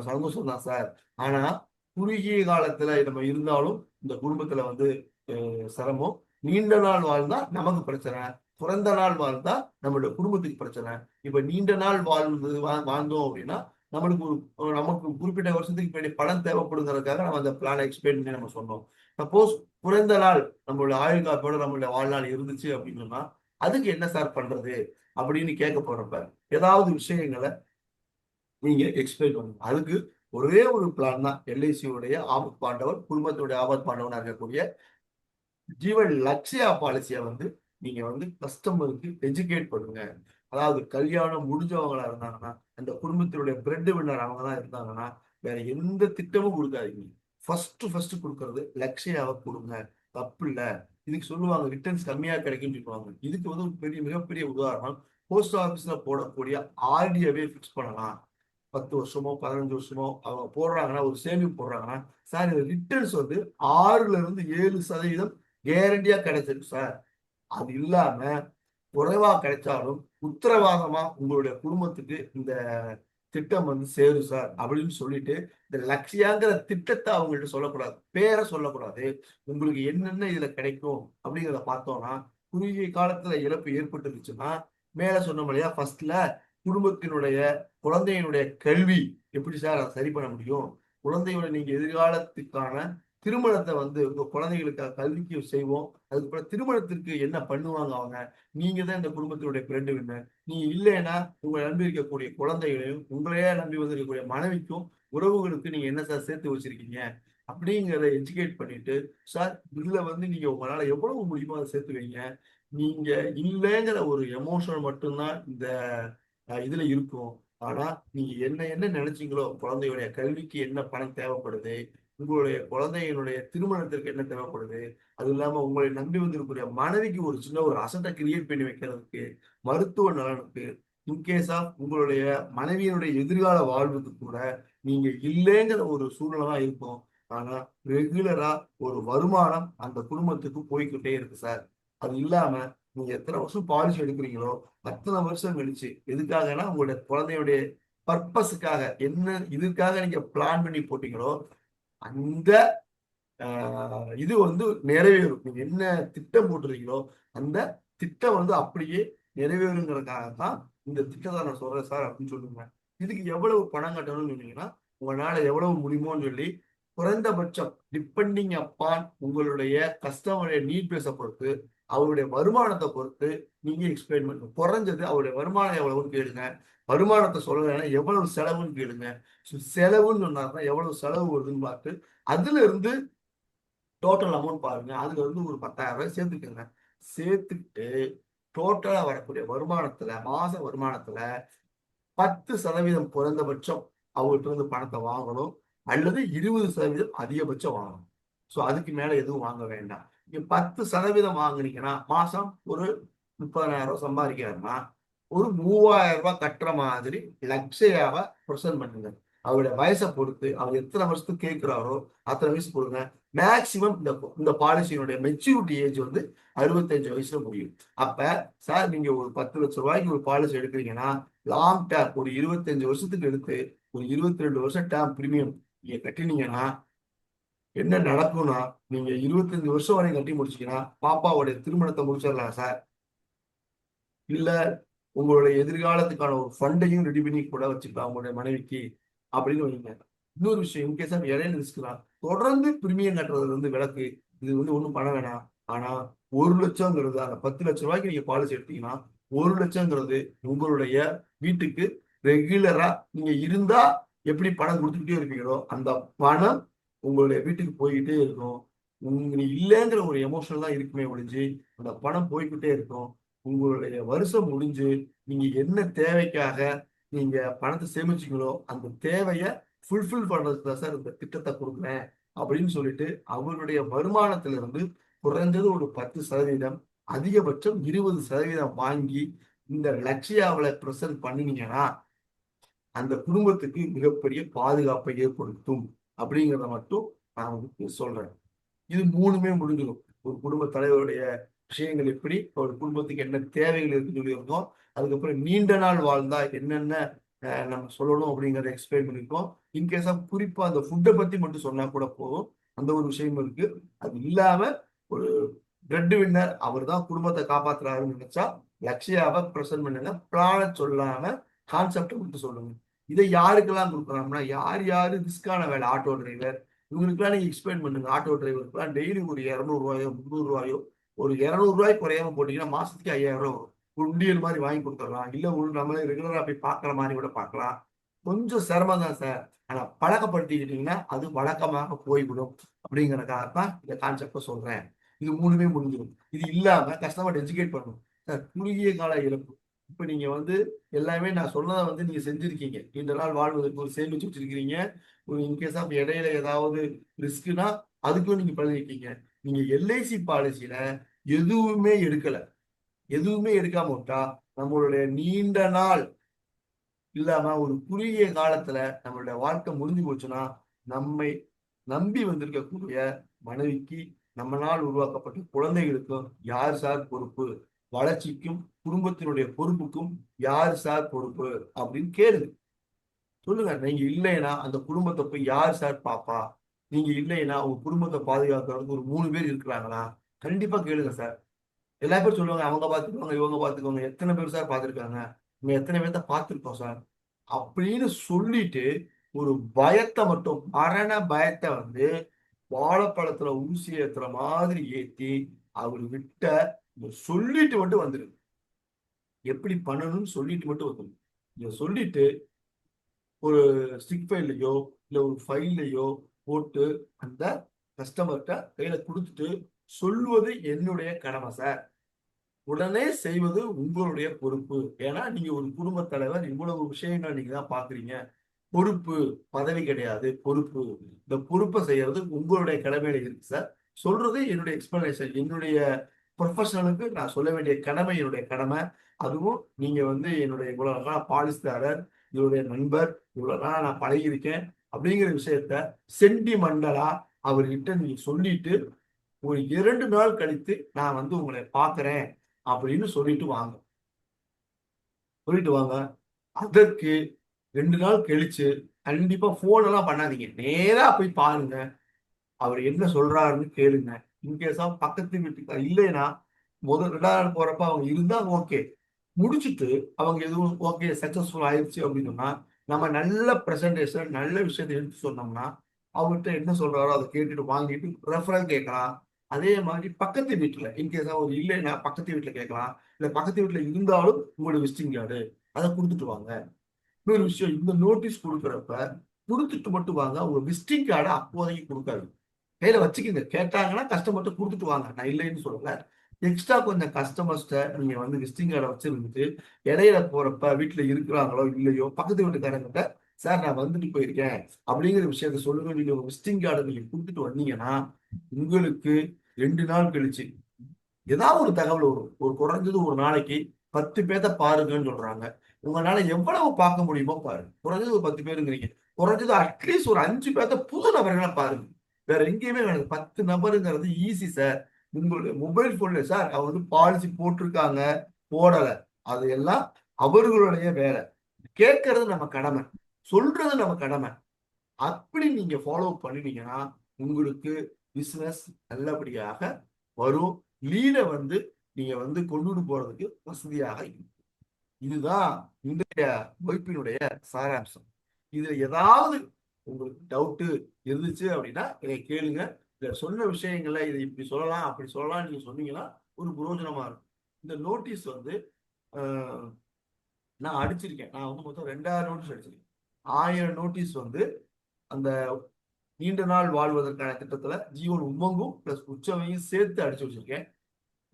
சந்தோஷம் தான் சார். ஆனா குறுகிய காலத்துல நம்ம இருந்தாலும் இந்த குடும்பத்துல வந்து சிரமம். நீண்ட நாள் வாழ்ந்தா நமக்கு பிரச்சனை. குறைந்த நாள் வாழ்ந்தா நம்மளுடைய குடும்பத்துக்கு பிரச்சனை. இப்ப நீண்ட நாள் வாழ்ந்தோம் அப்படின்னா நமக்கு குறிப்பிட்ட வருஷத்துக்கு பின்னாடி பணம் தேவைப்படுங்கிறதுக்காக நம்ம அந்த பிளானை எக்ஸ்பிளைன் பண்ணி நம்ம சொன்னோம். சப்போஸ் குறைந்த நாள் நம்மளுடைய ஆயுள் காப்போட நம்மளுடைய வாழ்நாள் இருந்துச்சு அப்படின்னு சொன்னா அதுக்கு என்ன சார் பண்றது அப்படின்னு கேட்க போறப்ப ஏதாவது விஷயங்களை நீங்க எக்ஸ்பிளைன் பண்ணுங்க. அதுக்கு ஒரே ஒரு பிளான் தான் எல்ஐசியுடைய ஆபத் பாண்டவர் குடும்பத்துடைய ஆபத் பாண்டவனா இருக்கக்கூடிய ஜீவன் லட்சியா பாலிசியை வந்து நீங்க வந்து கஸ்டமருக்கு எஜுகேட் பண்ணுங்க. அதாவது கல்யாணம் முடிஞ்சவங்களா இருந்தாங்கன்னா அந்த குடும்பத்தினுடைய பிரெட் வின்னர் அவங்க தான் இருந்தாங்கன்னா வேற எந்த திட்டமும் கொடுக்காதீங்க. ஃபர்ஸ்ட் கொடுக்கறது லட்சியாவை கொடுங்க. தப்பு இல்ல. இதுக்கு சொல்லுவாங்க ரிட்டர்ன்ஸ் கம்மியா கிடைக்கும்னு சொல்லுவாங்க. இதுக்கு வந்து ஒரு மிகப்பெரிய உதாரணம் போஸ்ட் ஆபீஸ்ல போடக்கூடிய ஆர்டியவே பிக்ஸ் பண்ணலாம். 10 வருஷமோ 15 வருஷமோ அவங்க போடுறாங்கன்னா ஒரு சேமிப்பு போடுறாங்கன்னா சார் இந்த ரிட்டர்ன்ஸ் வந்து 6-7% கேரண்டியா கிடைச்சிருக்கு சார். அது இல்லாம குறைவா கிடைச்சாலும் உத்தரவாதமா உங்களுடைய குடும்பத்துக்கு இந்த திட்டம் வந்து சேரும் சார் அப்படின்னு சொல்லிட்டு இந்த லட்சியாங்கிற திட்டத்தை அவங்கள்ட்ட சொல்லக்கூடாது. பேரை சொல்லக்கூடாது. உங்களுக்கு என்னென்ன இதுல கிடைக்கும் அப்படிங்கிறத பார்த்தோம்னா குறுகிய காலத்துல இழப்பு ஏற்பட்டுருச்சுன்னா மேல சொன்ன இல்லையா ஃபர்ஸ்ட்ல குடும்பத்தினுடைய குழந்தையினுடைய கல்வி எப்படி சார் அதை சரி பண்ண முடியும்? குழந்தையோட நீங்க எதிர்காலத்துக்கான திருமணத்தை வந்து உங்க குழந்தைகளுக்காக கல்விக்கு செய்வோம். அதுக்கப்புறம் திருமணத்திற்கு என்ன பண்ணுவாங்க அவங்க? நீங்க தான் இந்த குடும்பத்தினுடைய பிரெட் வின்னர். நீங்க இல்லைன்னா உங்களை நம்பி இருக்கக்கூடிய குழந்தைகளையும் உங்களையே நம்பி வந்திருக்கக்கூடிய மனைவிக்கும் உறவுகளுக்கு நீங்க என்ன சார் சேர்த்து வச்சிருக்கீங்க? அப்படிங்கிறத எஜுகேட் பண்ணிட்டு சார் இதுல வந்து நீங்க உங்களால எவ்வளவு முடியுமோ அதை சேர்த்து வைங்க. நீங்க இல்லைங்கிற ஒரு எமோஷன் மட்டும்தான் இந்த இதுல இருக்கும். ஆனா நீங்க என்ன என்ன நினைச்சீங்களோ குழந்தையுடைய கல்விக்கு என்ன பணம் தேவைப்படுது, உங்களுடைய குழந்தையினுடைய திருமணத்திற்கு என்ன தேவைப்படுது, அது இல்லாம உங்களை நம்பி வந்திருக்கக்கூடிய மனைவிக்கு ஒரு சின்ன ஒரு அசட்டை கிரியேட் பண்ணி வைக்கிறதுக்கு, மருத்துவ நலனுக்கு, இன்கேஸ் ஆஃப் உங்களுடைய மனைவியினுடைய எதிர்கால வாழ்வுக்கு கூட நீங்க இல்லைங்கிற ஒரு சூழ்நிலை தான் இருக்கும். ஆனா ரெகுலரா ஒரு வருமானம் அந்த குடும்பத்துக்கு போய்கிட்டே இருக்கு சார். அது இல்லாம நீங்க எத்தனை வருஷம் பாலிசி எடுக்கிறீங்களோ அத்தனை வருஷம் கழிச்சு எதுக்காகனா உங்களுடைய குழந்தையுடைய பர்பஸுக்காக என்ன இதுக்காக நீங்க பிளான் பண்ணி போட்டீங்களோ அந்த இது வந்து நிறைவேறும். நீங்க என்ன திட்டம் போட்டுறீங்களோ அந்த திட்டம் வந்து அப்படியே நிறைவேறுங்கிறதுக்காக தான் இந்த திட்டத்தை நான் சொல்றேன் சார் அப்படின்னு சொல்லுங்க. இதுக்கு எவ்வளவு பணம் கட்டணும்னு சொன்னீங்கன்னா உங்களால எவ்வளவு முடியுமோன்னு சொல்லி குறைந்தபட்சம் டிபெண்டிங் அப்பான் உங்களுடைய கஸ்டமருடைய நீட் பேஸை பொறுத்து அவருடைய வருமானத்தை பொறுத்து நீங்க எக்ஸ்பிளைன் பண்ணுங்க. குறைஞ்சது அவருடைய வருமானம் எவ்வளவுன்னு கேளுங்க. வருமானத்தை சொல்லலைன்னா எவ்வளவு செலவுன்னு கேளுங்க. செலவுன்னு சொன்னாருன்னா எவ்வளவு செலவு வருதுன்னு பார்த்து அதுல இருந்து டோட்டல் அமௌண்ட் பாருங்க. அதுல இருந்து ஒரு 10,000 சேர்த்துக்கோங்க. சேர்த்துக்கிட்டு டோட்டலா வரக்கூடிய வருமானத்துல மாச வருமானத்துல 10% குறைந்தபட்சம் அவங்ககிட்ட இருந்து பணத்தை வாங்கணும். அல்லது 20% அதிகபட்சம் வாங்கணும். ஸோ அதுக்கு மேல எதுவும் வாங்க வேண்டாம். நீங்க 10% வாங்குனீங்கன்னா மாசம் ஒரு 30,000 சம்பாதிக்கிறாருன்னா ஒரு 3,000 கட்டுற மாதிரி லட்சையாவ ப்ரெசென்ட் பண்ணுங்க. அவருடைய வயசை பொறுத்து அவர் எத்தனை வருஷத்துக்கு கேட்கிறாரோ அத்தனை வயசு கொடுங்க. மேக்சிமம் இந்த பாலிசியினுடைய மெச்சூரிட்டி ஏஜ் வந்து 65 வயசுல முடியும். அப்ப சார் நீங்க ஒரு 10 லட்சம் ரூபாய்க்கு ஒரு பாலிசி எடுக்கிறீங்கன்னா லாங் டேர்ம் ஒரு 25 வருஷத்துக்கு எடுத்து ஒரு 22 வருஷம் டேர்ம் பிரீமியம் நீங்க கட்டினீங்கன்னா என்ன நடக்கும்னா நீங்க 25 வருஷம் வரை கட்டி முடிச்சீங்கன்னா பாப்பாவுடைய திருமணத்தை முடிச்சிடலாம் சார். இல்ல உங்களுடைய எதிர்காலத்துக்கான ஒரு ஃபண்டையும் ரெடி பண்ணி கூட வச்சுக்கலாம் உங்களுடைய மனைவிக்கு அப்படின்னு வைங்க. இன்னொரு விஷயம் இன்கேஸ் ஆஃப் இடையில ரிஸ்க்லாம் தொடர்ந்து பிரீமியம் கட்டுறதுல இருந்து விலக்கு. இது வந்து ஒன்றும் பண்ண வேணாம். ஆனா 1,00,000ங்கிறது அந்த 10 லட்சம் ரூபாய்க்கு நீங்க பாலிசி எடுத்தீங்கன்னா 1,00,000ங்கிறது உங்களுடைய வீட்டுக்கு ரெகுலரா நீங்க இருந்தா எப்படி பணம் கொடுத்துக்கிட்டே இருப்பீங்களோ அந்த பணம் உங்களுடைய வீட்டுக்கு போய்கிட்டே இருக்கும். நீ இல்லைங்கிற ஒரு எமோஷனல் தான் இருக்குமே ஒழிஞ்சு அந்த பணம் போய்கிட்டே இருக்கும். உங்களுடைய வருஷம் முடிஞ்சு நீங்க என்ன தேவைக்காக நீங்க பணத்தை சேமிச்சீங்களோ அந்த தேவையை ஃபுல்ஃபில் பண்றதுக்கு தான் சார் இந்த திட்டத்தை கொடுக்குறேன் அப்படின்னு சொல்லிட்டு அவருடைய வருமானத்திலிருந்து குறைஞ்சது ஒரு 10% அதிகபட்சம் 20% வாங்கி இந்த லட்சியாவில பிரசன்ட் பண்ணினீங்கன்னா அந்த குடும்பத்துக்கு மிகப்பெரிய பாதுகாப்பை ஏற்படுத்தும் அப்படிங்கிறத மட்டும் நான் உங்களுக்கு சொல்றேன். இது 3மே முடிஞ்சிடும். ஒரு குடும்ப தலைவருடைய விஷயங்கள் எப்படி ஒரு குடும்பத்துக்கு என்ன தேவைகள் இருக்குன்னு சொல்லியிருக்கோம். அதுக்கப்புறம் நீண்ட நாள் வாழ்ந்தா என்னென்ன நம்ம சொல்லணும் அப்படிங்கிறத எக்ஸ்பிளைன் பண்ணியிருக்கோம். இன்கேஸ் ஆஃப் குறிப்பா அந்த ஃபுட்டை பத்தி மட்டும் சொன்னா கூட போதும். அந்த ஒரு விஷயம் இருக்கு. அது இல்லாம ஒரு பிரெட் வின்னர் அவர் தான் குடும்பத்தை காப்பாத்துறாருன்னு நினைச்சா லட்சியாவை ப்ரெசென்ட் பண்ணுங்க. பிளான சொல்லாம கான்செப்டை மட்டும் சொல்லுங்க. இதை யாருக்கெல்லாம் கொடுக்குறாங்கன்னா யார் யாரு ரிஸ்கான வேலை ஆட்டோ டிரைவர் இவங்களுக்குலாம் நீங்க எக்ஸ்பிளைன் பண்ணுங்க. ஆட்டோ டிரைவருக்குலாம் டெய்லி ஒரு 200 ரூபாயோ 300 ரூபாயோ ஒரு 200 ரூபாய் குறையாம போட்டீங்கன்னா மாசத்துக்கு 5,000 ரூபாய் வரும். உண்டியல் மாதிரி வாங்கி கொடுத்துடலாம். இல்ல ஒரு நம்மளே ரெகுலரா போய் பாக்குற மாதிரி கூட பார்க்கலாம். கொஞ்சம் சிரமம் தான் சார். ஆனா பழக்கப்படுத்திக்கிட்டீங்கன்னா அது வழக்கமாக போய்விடும் அப்படிங்கறதுக்காக தான் இந்த கான்செப்ட சொல்றேன். இது 3மே முடிஞ்சிடும். இது இல்லாம கஸ்டமர் எஜுகேட் பண்ணணும் சார். குறுகிய கால இழப்பு இப்ப நீங்க வந்து எல்லாமே நான் சொன்னதை வந்து நீங்க செஞ்சிருக்கீங்க. நீண்ட நாள் வாழ்வதற்கு ஒரு சேமிச்சு வச்சிருக்கீங்க. ஒரு இன்கேஸ் ஆஃப் இடையில ஏதாவது ரிஸ்க்னா அதுக்கும் நீங்க பண்ணிருக்கீங்க. நீங்க எல்ஐசி பாலிசியில எதுவுமே எடுக்கல. எதுவுமே எடுக்காம விட்டா நம்மளுடைய நீண்ட நாள் இல்லாம ஒரு குறுகிய காலத்துல நம்மளுடைய வாழ்க்கை முடிஞ்சு போச்சுன்னா நம்மை நம்பி வந்திருக்கக்கூடிய மனைவிக்கு நம்மளால் உருவாக்கப்பட்ட குழந்தைகளுக்கும் யார் சார் பொறுப்பு? வளர்ச்சிக்கும் குடும்பத்தினுடைய பொறுப்புக்கும் யார் சார் பொறுப்பு அப்படின்னு கேளுங்க. சொல்லுங்க. நீங்க இல்லைன்னா அந்த குடும்பத்தை போய் யார் சார் பாப்பா? நீங்க இல்லைன்னா உங்க குடும்பத்தை பாதுகாக்கிறதுக்கு ஒரு 3 பேர் இருக்கிறாங்களா? கண்டிப்பா கேளுங்க சார். எல்லா பேரும் சொல்லுவாங்க அவங்க பாத்துக்குவாங்க இவங்க பாத்துக்குவாங்க. எத்தனை பேர் சார் பாத்துருக்காங்க? நம்ம எத்தனை பேர்த்த பாத்துருக்கோம் சார் அப்படின்னு சொல்லிட்டு ஒரு பயத்தை மட்டும் மரண பயத்தை வந்து வாழைப்பழத்துல ஊசி ஏத்துற மாதிரி ஏத்தி அவர் விட்ட சொல்லிட்டு மட்டும் வந்துரு. எப்படி பண்ணணும்னு சொல்லிட்டு மட்டும் வந்துரு. இத சொல்லிட்டு ஒரு ஸ்டிக் ஃபைல்லையோ இல்ல ஒரு ஃபைல்லையோ போட்டு அந்த கஸ்டமர்கிட்ட கையில கொடுத்துட்டு சொல்வது என்னுடைய கடமை சார். உடனே செய்வது உங்களுடைய பொறுப்பு. ஏன்னா நீங்க ஒரு குடும்ப தலைவர். இவ்வளவு விஷயங்கள் நீங்க தான் பாக்குறீங்க. பொறுப்பு பதவி கிடையாது, பொறுப்பு. இந்த பொறுப்பை செய்யறது உங்களுடைய கடமையில இருக்கு சார். சொல்றது என்னுடைய எக்ஸ்பிளனேஷன். என்னுடைய ப்ரொஃபஷனலுக்கு நான் சொல்ல வேண்டிய கடமை என்னுடைய கடமை. அதுவும் நீங்க வந்து என்னுடைய இவ்வளவு நாளா பாலிசிதாரர், இவருடைய நண்பர், இவ்வளவு நாளா நான் பழகியிருக்கேன் அப்படிங்கிற விஷயத்த சென்டிமெண்டலா அவர்கிட்ட நீங்க சொல்லிட்டு ஒரு 2 நாள் கழித்து நான் வந்து உங்களை பாக்குறேன் அப்படின்னு சொல்லிட்டு வாங்க. சொல்லிட்டு வாங்க. அதற்கு 2 நாள் கழிச்சு கண்டிப்பா போன் எல்லாம் பண்ணாதீங்க. நேரா போய் பாருங்க. அவர் என்ன சொல்றாருன்னு கேளுங்க. இன்கேஸ் ஆஃப் பக்கத்து வீட்டுக்கு இல்லைன்னா முதல் 2வது நாள் போறப்ப அவங்க இருந்தா ஓகே. முடிச்சுட்டு அவங்க எதுவும் ஓகே சக்சஸ்ஃபுல் ஆயிடுச்சு அப்படின்னா நம்ம நல்ல பிரசன்டேஷன் நல்ல விஷயத்தை எடுத்து சொன்னோம்னா அவர்கிட்ட என்ன சொல்றாரோ அதை கேட்டுட்டு வாங்கிட்டு ரெஃபரல் கேட்கலாம். அதே மாதிரி பக்கத்து வீட்டுல இன்கேஸ் அவர் இல்லைன்னா பக்கத்து வீட்டுல கேட்கலாம், இல்ல பக்கத்து வீட்டுல இருந்தாலும் உங்களோட விசிட்டிங் கார்டு அதை கொடுத்துட்டு வாங்க. இன்னொரு விஷயம், இந்த நோட்டீஸ் கொடுக்குறப்ப கொடுத்துட்டு மட்டும் வாங்க, உங்க விசிட்டிங் கார்டை அப்போதைக்கு கொடுக்காது, கையில வச்சுக்கோங்க. கேட்டாங்கன்னா கஸ்டமர்கிட்ட கொடுத்துட்டு வாங்க, நான் இல்லைன்னு சொல்லல. எக்ஸ்ட்ரா கொஞ்சம் கஸ்டமர்ஸ்ட நீங்க வந்து விசிட்டிங் கார்டை வச்சிருந்துட்டு இடையில போறப்ப வீட்டுல இருக்கிறாங்களோ இல்லையோ பக்கத்து வீட்டுக்காரங்கிட்ட சார் நான் வந்துட்டு போயிருக்கேன் அப்படிங்கிற விஷயத்த சொல்லுங்க. நீங்க ஒரு விசிட்டிங் கார்டை நீங்க கொடுத்துட்டு வந்தீங்கன்னா உங்களுக்கு 2 நாள் கழிச்சு ஏதாவது ஒரு தகவல் வரும். ஒரு குறைஞ்சது ஒரு நாளைக்கு 10 பேர்த்த பாருங்கன்னு சொல்றாங்க. உங்களால எவ்வளவு பார்க்க முடியுமோ பாருங்க. குறைஞ்சது ஒரு 10 பேருங்கிறீங்க, குறைஞ்சது அட்லீஸ்ட் ஒரு 5 பேர்த்த புது நபர்களை பாருங்க. வேற எங்கேயுமே வேணும். 10 நபருங்கிறது ஈஸி சார். உங்களுடைய மொபைல் போன்ல சார் அவங்க வந்து பாலிசி போட்டிருக்காங்க போடல, அது எல்லாம் அவர்களுடைய வேலை. கேட்கறது நம்ம கடமை, சொல்றது நம்ம கடமை. அப்படி நீங்க ஃபாலோ பண்ணினீங்கன்னா உங்களுக்கு பிசினஸ் நல்லபடியாக வரும். லீட வந்து நீங்க வந்து கொண்டுட்டு போறதுக்கு வசதியாக இருக்கும். இதுதான் இன்றைய வகுப்பினுடைய சாராம்சம். இதுல ஏதாவது உங்களுக்கு டவுட்டு இருந்துச்சு அப்படின்னா என்னை கேளுங்க. இத சொன்ன விஷயங்கள்ல இதை இப்படி சொல்லலாம் அப்படி சொல்லலாம் நீங்க சொன்னீங்கன்னா ஒரு பிரயோஜனமா இருக்கும். இந்த நோட்டீஸ் வந்து நான் அடிச்சிருக்கேன். நான் வந்து மொத்தம் 2000 நோட்டீஸ் அடிச்சிருக்கேன். 1000 நோட்டீஸ் வந்து அந்த நீண்ட நாள் வாழ்வதற்கான திட்டத்துல ஜீவன் உமங்கும் பிளஸ் உற்சவையும் சேர்த்து அடிச்சு வச்சிருக்கேன்.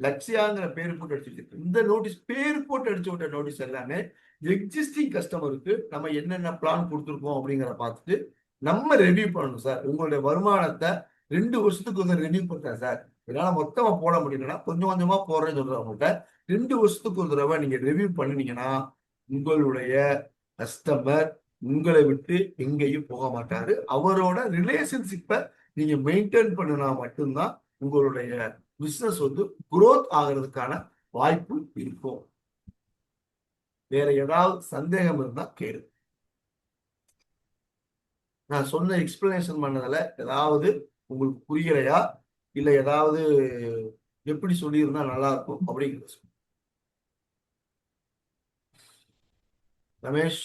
லக்ஷியாங்கிற பேர் போட்டு அடிச்சு வச்சிருக்கேன். இந்த நோட்டீஸ் பேர் போட்டு அடிச்சு விட்ட நோட்டீஸ் எல்லாமே எக்ஸிஸ்டிங் கஸ்டமருக்கு நம்ம என்னென்ன பிளான் கொடுத்துருக்கோம் அப்படிங்கிற பார்த்துட்டு நம்ம ரெவியூ பண்ணணும் சார். உங்களுடைய வருமானத்தை 2 வருஷத்துக்கு வந்து ரெவியூ பண்றேன் சார், என்னால மொத்தமா போட முடியலன்னா கொஞ்சம் கொஞ்சமா போடுறேன்னு சொல்றவங்கள்ட்ட 2 வருஷத்துக்கு ஒரு தடவை நீங்க ரெவியூ பண்ணினீங்கன்னா உங்களுடைய கஸ்டமர் உங்களை விட்டு எங்கேயும் போக மாட்டாரு. அவரோட ரிலேஷன்ஷிப்பை நீங்க மெயின்டைன் பண்ணினா மட்டும்தான் உங்களுடைய பிசினஸ் வந்து குரோத் ஆகிறதுக்கான வாய்ப்பு இருக்கும். வேற ஏதாவது சந்தேகம் இருந்தா கேளு. நான் சொன்ன எக்ஸ்பிளனேஷன் பண்ணதுல ஏதாவது உங்களுக்கு புரியலையா, இல்ல ஏதாவது எப்படி சொல்லியிருந்தா நல்லா இருக்கும் அப்படிங்கிறது ரமேஷ்.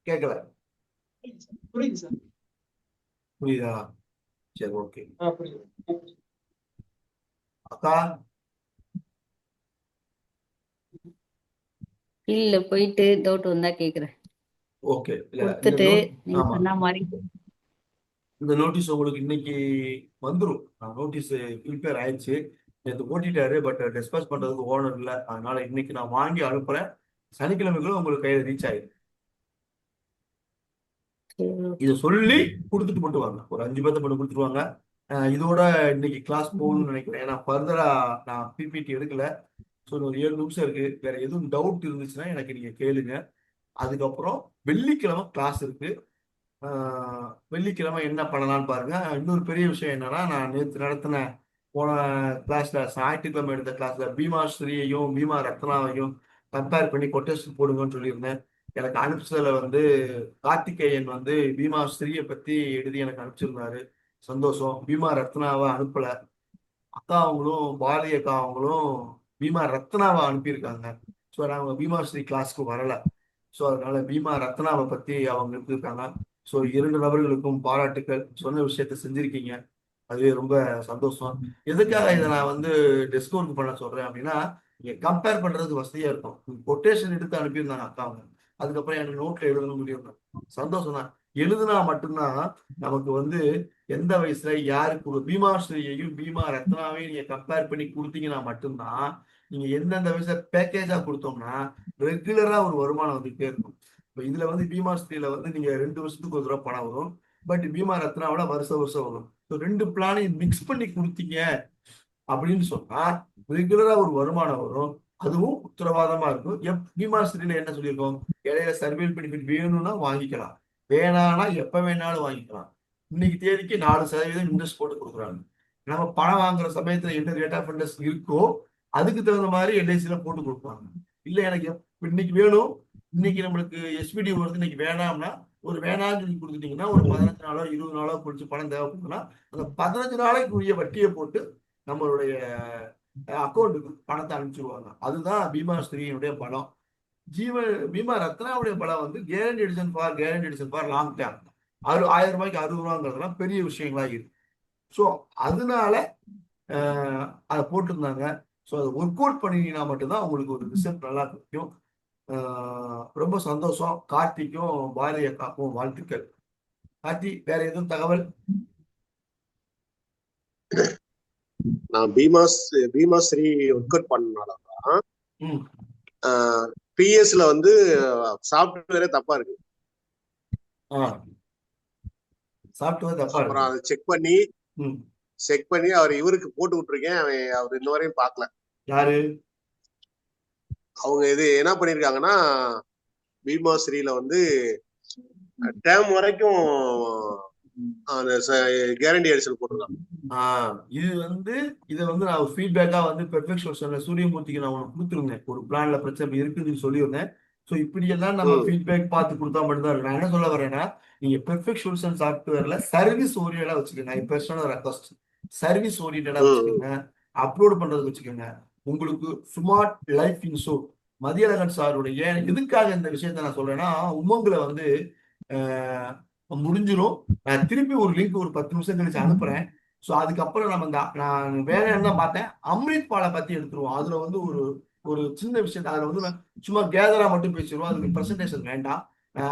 கேட்கல? புரியுதா? சரி, ஓகே. அக்கா இல்ல போயிட்டு டவுட் வந்தா கேக்குறேன். ஓகே. கொடுத்துட்டு நீங்க ஆமா, சொன்ன மாதிரி இந்த நோட்டீஸ் உங்களுக்கு இன்னைக்கு வந்துடும். நோட்டீஸ் ப்ரிப்பேர் ஆயிடுச்சு, நேற்று ஓட்டிட்டாரு, பட் டிஸ்பேச் பண்றதுக்கு ஓனர் இல்லை, அதனால இன்னைக்கு நான் வாங்கி அனுப்புறேன். சனிக்கிழமைக்குள்ள உங்களுக்கு கையில ரீச் ஆயிடும். இதை சொல்லி கொடுத்துட்டு மட்டும் வாங்க, ஒரு 5 பேர்த்த மட்டும் கொடுத்துருவாங்க. இதோட இன்னைக்கு கிளாஸ் போகணும்னு நினைக்கிறேன். ஏன்னா ஃபர்தரா நான் பிபிடி எடுக்கல. ஸோ ஒரு 7 நிமிஷம் இருக்கு. வேற எதுவும் டவுட் இருந்துச்சுன்னா எனக்கு நீங்க கேளுங்க. அதுக்கப்புறம் வெள்ளிக்கிழமை கிளாஸ் இருக்கு. வெள்ளிக்கிழமை என்ன பண்ணலாம்னு பாருங்க. இன்னொரு பெரிய விஷயம் என்னன்னா, நான் நேற்று நடத்தின போன கிளாஸ்ல ஞாயிற்றுக்கிழமை எடுத்த கிளாஸ்ல பீமா ஸ்ரீயையும் பீமா ரத்னாவையும் கம்பேர் பண்ணி கொட்டேஷன் போடுங்கன்னு சொல்லியிருந்தேன். எனக்கு அனுப்பிச்சதுல வந்து கார்த்திகேயன் வந்து பீமா ஸ்ரீயை பத்தி எழுதி எனக்கு அனுப்பிச்சிருந்தாரு, சந்தோஷம். பீமா ரத்னாவை அனுப்பல. அக்கா அவங்களும் பாரதி அக்கா அவங்களும் பீமா ரத்னாவை அனுப்பியிருக்காங்க. ஸோ அவங்க பீமா ஸ்ரீ கிளாஸ்க்கு வரல. ஸோ அதனால பீமா ரத்னாவை பத்தி அவங்க எடுத்திருக்காங்க. ஸோ 2 நபர்களுக்கும் பாராட்டுக்கள். சொன்ன விஷயத்த செஞ்சிருக்கீங்க, அதுவே ரொம்ப சந்தோஷம். எதுக்காக இதை நான் வந்து டிஸ்கவுண்ட் பண்ண சொல்றேன் அப்படின்னா, நீங்க கம்பேர் பண்றதுக்கு வசதியா இருக்கும். கொட்டேஷன் எடுத்து அனுப்பியிருந்தாங்க அக்கா அவங்க, அதுக்கப்புறம் எனக்கு நோட்ல எழுத முடியும், சந்தோஷம் தான். எழுதுனா மட்டும்தான் நமக்கு வந்து எந்த வயசுல யாருக்கு பீமா ஸ்ரீயையும் பீமா ரத்னாவையும் நீங்க கம்பேர் பண்ணி கொடுத்தீங்கன்னா மட்டும்தான், நீங்க எந்தெந்த வயசுல பேக்கேஜா கொடுத்தோம்னா ரெகுலரா ஒரு வருமானம் வந்துட்டே இருக்கும். இப்போ இதுல வந்து பீமா ஸ்ரீல வந்து நீங்க 2 வருஷத்துக்கு ஒரு தடவை பணம் வரும், பட் பீமா ரத்னாவோட வருஷம் வரும். ஸோ 2 பிளானையும் மிக்ஸ் பண்ணி கொடுத்தீங்க அப்படின்னு சொன்னா ரெகுலரா ஒரு வருமானம் வரும், அதுவும் உத்தரவாதமா இருக்கும். பீமா ஸ்ரீல என்ன சொல்லியிருக்கோம், இடையில சர்வேல் பெனிஃபிட் வேணும்னா வாங்கிக்கலாம், வேணாம்னா எப்ப வேணாலும் வாங்கிக்கலாம். இன்னைக்கு தேதிக்கு 4% இன்ட்ரெஸ்ட் போட்டு கொடுக்குறாங்க. நம்ம பணம் வாங்குற சமயத்துல என்ன ரேட் ஆஃப் இன்ட்ரெஸ்ட் இருக்கோ அதுக்கு தகுந்த மாதிரி எல்ஐசில போட்டு கொடுப்பாங்க. இல்ல எனக்கு இன்னைக்கு வேணும், இன்னைக்கு நம்மளுக்கு எஸ்பிடி வருது, இன்னைக்கு வேணாம்னா ஒரு வேணாம்னு சொல்லி கொடுத்துட்டீங்கன்னா ஒரு 15 நாளோ 20 நாளோ கழிச்சு பணம் தேவைப்படுதுன்னா அந்த 15 நாளைக்கு உரிய வட்டியை போட்டு நம்மளுடைய அக்கௌண்ட்டுக்கு பணத்தை அனுப்பிச்சிடுவாங்க. அதுதான் பீமா ஸ்ரீயினுடைய பலம். பீமா ரத்னாவுடைய படம் வந்து guarantee edition for long time. 1000 ரூபாய்க்கு 60 ரூபாங்கிறதுலாம் பெரிய விஷயங்களா இருக்கு. ஸோ அதனால அதை போட்டிருந்தாங்க. ஸோ அதை ஒர்க் அவுட் பண்ணிங்கன்னா மட்டும்தான் உங்களுக்கு ஒரு ரிசல்ட் நல்லா கிடைக்கும். ரொம்ப சந்தோஷம். கார்த்திக்கும் பாரதி அக்காக்கும் வாழ்த்துக்கள். கார்த்தி, வேற எதுவும் தகவல்? நான் பீமாஸ்ரீ ஒர்க் அவுட் பண்ணனாலதான் ம் பிஎஸ்ல வந்து சாஃப்ட்வேரே தப்பா இருக்கு. சாஃப்ட்வேர் தப்பா அப்புறம் இருக்கு. அதை செக் பண்ணி அவர் இவருக்கு போட்டு விட்டுருக்கேன். அவர் இன்ன வரையும் பார்க்கல. யாரு? அவங்க இது என்ன பண்ணிருக்காங்கன்னா, பீமாஸ்ரீல வந்து டேம் வரைக்கும் கேரண்டி எடிஷன் போட்டிருக்காங்க. இதை வந்து நான் ஃபீட்பேக்கா வந்து பெர்ஃபெக்ட் சொல்யூஷன்ல சூரியமூர்த்திக்கு நான் உனக்கு கொடுத்துருந்தேன். ஒரு பிளான்ல பிரச்சனை இருக்குன்னு சொல்லியிருந்தேன். ஸோ இப்படியெல்லாம் நம்ம ஃபீட்பேக் பார்த்து கொடுத்தா மட்டும்தான் இருக்கு. நான் என்ன சொல்ல வரேன்னா, நீங்க பெர்ஃபெக்ட் சொல்யூஷன் சாஃப்ட்வேர்ல சர்வீஸ் ஓரியண்டா வச்சுக்கோங்க. பர்சனல் ரெக்வஸ்ட் சர்வீஸ் ஓரியண்டா வச்சுக்கோங்க. அப்லோட் பண்றதுக்கு வச்சுக்கோங்க. உங்களுக்கு ஸ்மார்ட் லைஃப் இன்சூர் மதியழகன் சாருடைய எதுக்காக இந்த விஷயத்த நான் சொல்றேன்னா, உமங்களை வந்து முடிஞ்சிடும். நான் திருப்பி ஒரு லிங்க் ஒரு 10 நிமிஷம் கழிச்சு அனுப்புறேன். ஸோ அதுக்கப்புறம் நம்ம நான் வேற என்ன பார்த்தேன், அம்ரித் பாலை பத்தி எடுத்துருவோம். அதுல வந்து ஒரு சின்ன விஷயம், அதுல வந்து சும்மா கேதரா மட்டும் பேசிடுவோம். அதுக்கு பிரசன்டேஷன் வேண்டாம்.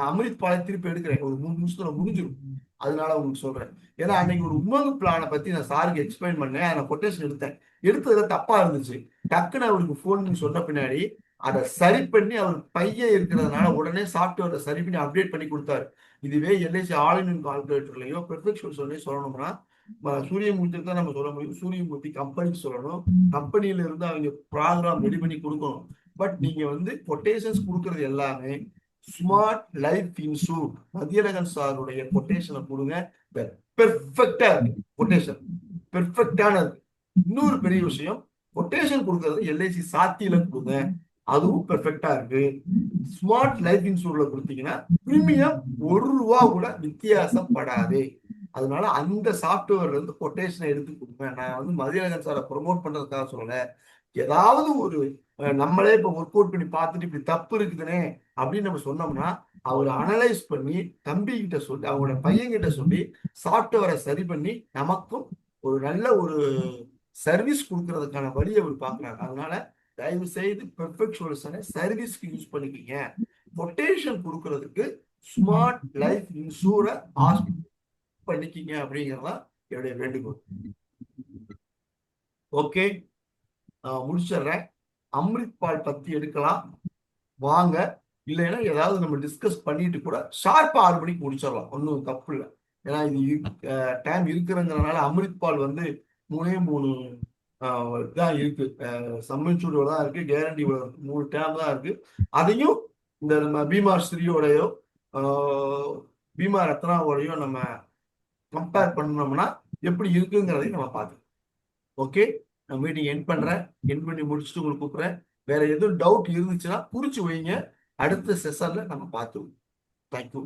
அம்ரித் பாலை திருப்பி எடுக்கிறேன். ஒரு 3 நிமிஷத்துல முடிஞ்சிடும். அதனால உங்களுக்கு சொல்றேன். ஏன்னா அன்னைக்கு ஒரு உமங்கு பிளானை பத்தி நான் சாருக்கு எக்ஸ்பிளைன் பண்ணேன். அதை கொட்டேஷன் எடுத்ததுல தப்பா இருந்துச்சு. டக்குன்னு அவருக்கு ஃபோன் பண்ணி சொன்ன பின்னாடி அதை சரி பண்ணி அவர் பையன் இருக்கிறதுனால உடனே சாஃப்ட்வேரை சரி பண்ணி அப்டேட் பண்ணி கொடுத்தாரு. இதுவே எல்ஐசி ஆல்-இன் கால்குலேட்டர்லயோ பெர்ஃபெக்ட் சொல்யூஷன்லயோ சொல்லணும்னா சூரியமூர்த்திக்கு தான் நம்ம சொல்ல முடியும். சூரியமூர்த்தி கம்பெனிக்கு சொல்லணும். கம்பெனியில இருந்து அவங்க ப்ரோக்ராம் ரெடி பண்ணி கொடுக்கணும். பட் நீங்க வந்து கொட்டேஷன்ஸ் கொடுக்கறது எல்லாமே ஸ்மார்ட் லைஃப் இன்சூர் மதியழகன் சாருடைய கொட்டேஷனை கொடுங்க. பெர்ஃபெக்டா இருக்கு. கொட்டேஷன் பெர்ஃபெக்டான இருக்கு. இன்னொரு பெரிய விஷயம், கொட்டேஷன் கொடுக்கறது எல்ஐசி சாத்தியில கொடுங்க. அதுவும் பெர்ஃபெக்டா இருக்கு. ஸ்மார்ட் லைஃப் இன்சூர்ல கொடுத்தீங்கன்னா பிரீமியம் ₹1 கூட வித்தியாசப்படாது. அதனால அந்த சாஃப்ட்வேர்ல இருந்து கொட்டேஷனை எடுத்து கொடுங்க. நான் வந்து மதியழகன் சாரை ப்ரொமோட் பண்றதுக்காக சொல்லல. ஏதாவது ஒரு நம்மளே இப்ப ஒர்க் அவுட் பண்ணி பார்த்துட்டு இப்படி தப்பு இருக்குதுனே அப்படின்னு நம்ம சொன்னோம்னா, அவர் அனலைஸ் பண்ணி தம்பி கிட்ட சொல்லி அவங்களோட பையன் கிட்ட சொல்லி சாஃப்ட்வேரை சரி பண்ணி நமக்கும் ஒரு நல்ல ஒரு சர்வீஸ் கொடுக்கறதுக்கான வழியை அவர் பார்க்குறாங்க. அதனால தயவு செய்து பெர்ஃபெக்ட் சொல்யூஷனை சர்வீஸ்க்கு யூஸ் பண்ணிக்கிங்க. கொட்டேஷன் கொடுக்கறதுக்கு ஸ்மார்ட் லைஃப் இன்சூரை பண்ணிக்கிங்க அப்படிங்கிறதான் என்னுடைய வேண்டுகோள். ஓகே, முடிச்சிடுறேன். அம்ரித் பால் பத்தி எடுக்கலாம் வாங்க. இல்லைன்னா ஏதாவது நம்ம டிஸ்கஸ் பண்ணிட்டு கூட ஷார்ப்பா 6 மணிக்கு முடிச்சிடலாம். ஒன்றும் தப்பு இல்லை. ஏன்னா இது டைம் இருக்கிறதுனால அம்ரித் பால் வந்து 3 தான் இருக்கு. சம்மன்சூடோட தான் இருக்கு, கேரண்டி 3 டேம் தான் இருக்கு. அதையும் இந்த நம்ம பீமாஸ்ரீயோடையோ பீமா ரத்னாவோடையோ நம்ம கம்பேர் பண்ணோம்னா எப்படி இருக்குங்கிறதையும் நம்ம பார்த்துக்கலாம். ஓகே, நான் மீட்டிங் எண்ட் பண்றேன். எண்ட் பண்ணி முடிச்சுட்டு உங்களுக்கு கூப்பிடுறேன். வேற எதுவும் டவுட் இருந்துச்சுன்னா குறிச்சு வைங்க. அடுத்த செஷன்ல நம்ம பார்த்துவோம். தேங்க்யூ.